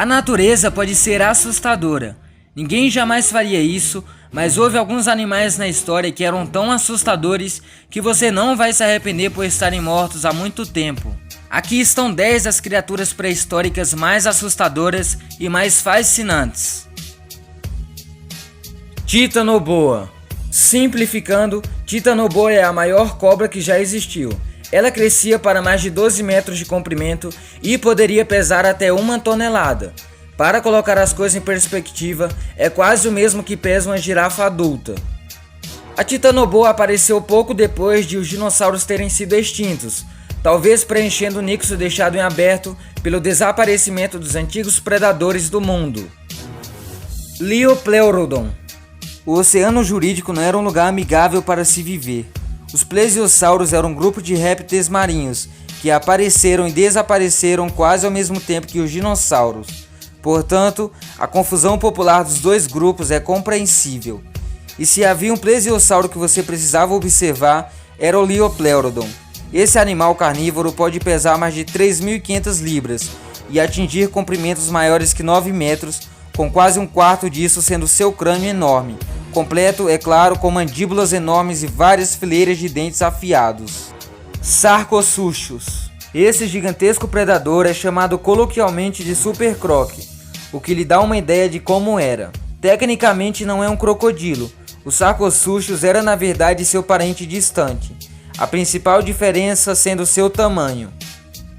A natureza pode ser assustadora. Ninguém jamais faria isso, mas houve alguns animais na história que eram tão assustadores que você não vai se arrepender por estarem mortos há muito tempo. Aqui estão 10 das criaturas pré-históricas mais assustadoras e mais fascinantes. Titanoboa. Simplificando, Titanoboa é a maior cobra que já existiu. Ela crescia para mais de 12 metros de comprimento e poderia pesar até 1 tonelada. Para colocar as coisas em perspectiva, é quase o mesmo que pesa uma girafa adulta. A Titanoboa apareceu pouco depois de os dinossauros terem sido extintos, talvez preenchendo o nexo deixado em aberto pelo desaparecimento dos antigos predadores do mundo. Liopleurodon. O oceano jurídico não era um lugar amigável para se viver. Os plesiosauros eram um grupo de répteis marinhos que apareceram e desapareceram quase ao mesmo tempo que os dinossauros. Portanto, a confusão popular dos dois grupos é compreensível. E se havia um plesiosauro que você precisava observar, era o Liopleurodon. Esse animal carnívoro pode pesar mais de 3.500 libras e atingir comprimentos maiores que 9 metros, com quase um quarto disso sendo seu crânio enorme, completo, é claro, com mandíbulas enormes e várias fileiras de dentes afiados. Sarcosuchus. Esse gigantesco predador é chamado coloquialmente de Super Croc, o que lhe dá uma ideia de como era. Tecnicamente não é um crocodilo, o Sarcosuchus era na verdade seu parente distante, a principal diferença sendo seu tamanho.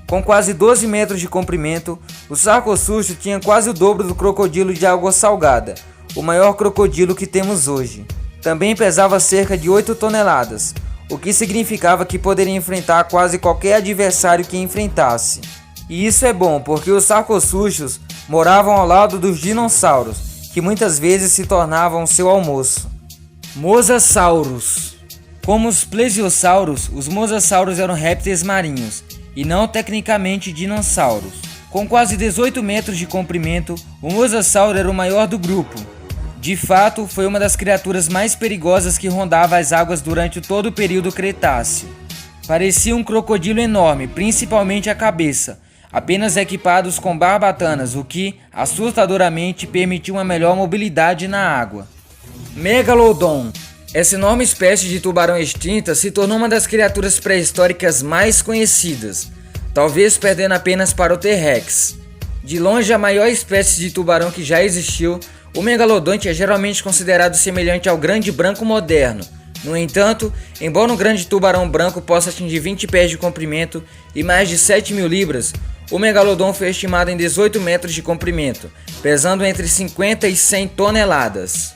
Com quase 12 metros de comprimento, o Sarcosuchus tinha quase o dobro do crocodilo de água salgada, o maior crocodilo que temos hoje. Também pesava cerca de 8 toneladas, o que significava que poderia enfrentar quase qualquer adversário que enfrentasse. E isso é bom, porque os Sarcosuchus moravam ao lado dos dinossauros, que muitas vezes se tornavam seu almoço. Mosasaurus. Como os plesiosauros, os mosassauros eram répteis marinhos, e não tecnicamente dinossauros. Com quase 18 metros de comprimento, o mosassauro era o maior do grupo. De fato, foi uma das criaturas mais perigosas que rondava as águas durante todo o período Cretáceo. Parecia um crocodilo enorme, principalmente a cabeça, apenas equipados com barbatanas, o que, assustadoramente, permitiu uma melhor mobilidade na água. Megalodon. Essa enorme espécie de tubarão extinta se tornou uma das criaturas pré-históricas mais conhecidas, talvez perdendo apenas para o T-Rex. De longe a maior espécie de tubarão que já existiu, o megalodonte é geralmente considerado semelhante ao grande branco moderno. No entanto, embora um grande tubarão branco possa atingir 20 pés de comprimento e mais de 7.000 libras, o megalodon foi estimado em 18 metros de comprimento, pesando entre 50 e 100 toneladas.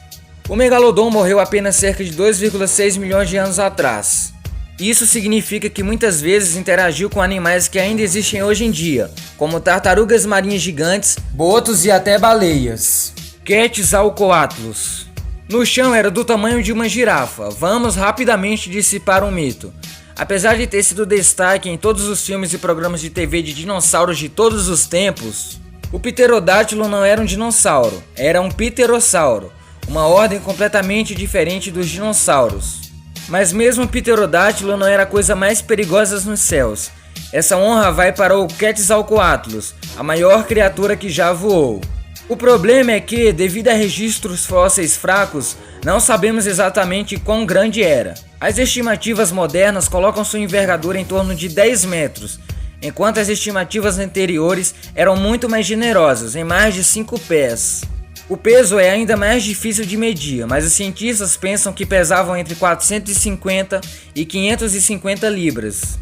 O megalodon morreu apenas cerca de 2,6 milhões de anos atrás. Isso significa que muitas vezes interagiu com animais que ainda existem hoje em dia, como tartarugas marinhas gigantes, botos e até baleias. Quetzalcoatlus. No chão era do tamanho de uma girafa. Vamos rapidamente dissipar um mito. Apesar de ter sido destaque em todos os filmes e programas de TV de dinossauros de todos os tempos, o pterodátilo não era um dinossauro, era um pterossauro, uma ordem completamente diferente dos dinossauros. Mas mesmo o pterodátilo não era a coisa mais perigosa nos céus. Essa honra vai para o Quetzalcoatlus, a maior criatura que já voou. O problema é que, devido a registros fósseis fracos, não sabemos exatamente quão grande era. As estimativas modernas colocam sua envergadura em torno de 10 metros, enquanto as estimativas anteriores eram muito mais generosas, em mais de 5 pés. O peso é ainda mais difícil de medir, mas os cientistas pensam que pesavam entre 450 e 550 libras.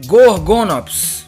Gorgonops.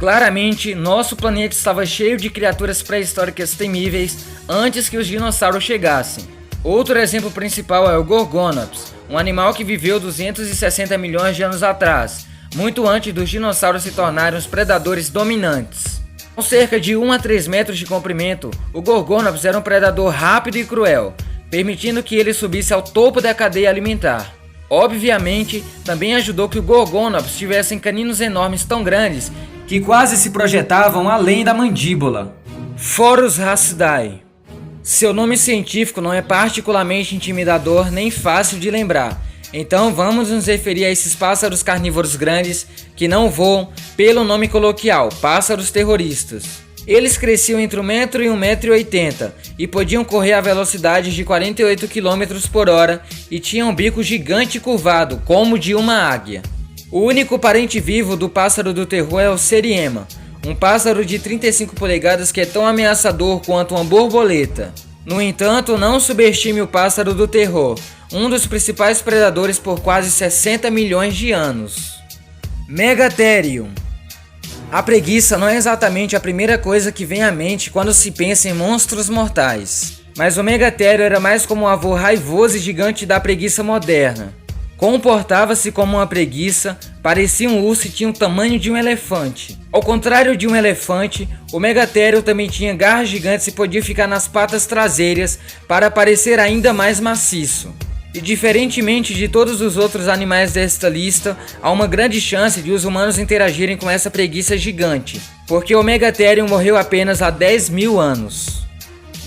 Claramente, nosso planeta estava cheio de criaturas pré-históricas temíveis antes que os dinossauros chegassem. Outro exemplo principal é o Gorgonops, um animal que viveu 260 milhões de anos atrás, muito antes dos dinossauros se tornarem os predadores dominantes. Com cerca de 1 a 3 metros de comprimento, o Gorgonops era um predador rápido e cruel, permitindo que ele subisse ao topo da cadeia alimentar. Obviamente, também ajudou que o Gorgonops tivessem caninos enormes tão grandes que quase se projetavam além da mandíbula. Phorus racidae. Seu nome científico não é particularmente intimidador nem fácil de lembrar, então vamos nos referir a esses pássaros carnívoros grandes que não voam pelo nome coloquial, pássaros terroristas. Eles cresciam entre 1 metro e 1,80 m e podiam correr a velocidades de 48 km por hora e tinham um bico gigante e curvado, como o de uma águia. O único parente vivo do pássaro do terror é o seriema, um pássaro de 35 polegadas que é tão ameaçador quanto uma borboleta. No entanto, não subestime o pássaro do terror, um dos principais predadores por quase 60 milhões de anos. Megatherium. A preguiça não é exatamente a primeira coisa que vem à mente quando se pensa em monstros mortais, mas o Megatherium era mais como um avô raivoso e gigante da preguiça moderna. Comportava-se como uma preguiça, parecia um urso e tinha o tamanho de um elefante. Ao contrário de um elefante, o Megatherium também tinha garras gigantes e podia ficar nas patas traseiras para parecer ainda mais maciço. E diferentemente de todos os outros animais desta lista, há uma grande chance de os humanos interagirem com essa preguiça gigante, porque o Megatherium morreu apenas há 10 mil anos.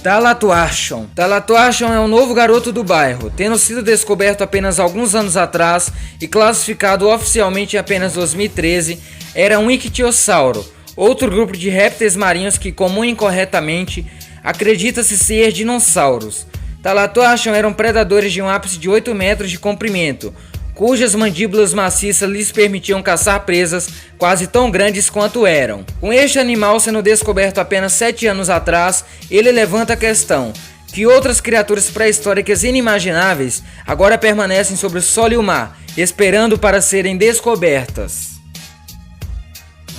Talathuarchon. Talathuarchon é um novo garoto do bairro, tendo sido descoberto apenas alguns anos atrás e classificado oficialmente em apenas 2013, era um ictiosauro, outro grupo de répteis marinhos que, comum incorretamente, acredita-se ser dinossauros. Talathuarchon eram predadores de um ápice de 8 metros de comprimento, cujas mandíbulas maciças lhes permitiam caçar presas quase tão grandes quanto eram. Com este animal sendo descoberto apenas 7 anos atrás, ele levanta a questão: que outras criaturas pré-históricas inimagináveis agora permanecem sobre o solo e o mar, esperando para serem descobertas?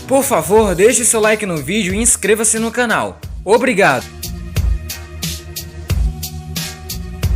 Por favor, deixe seu like no vídeo e inscreva-se no canal. Obrigado!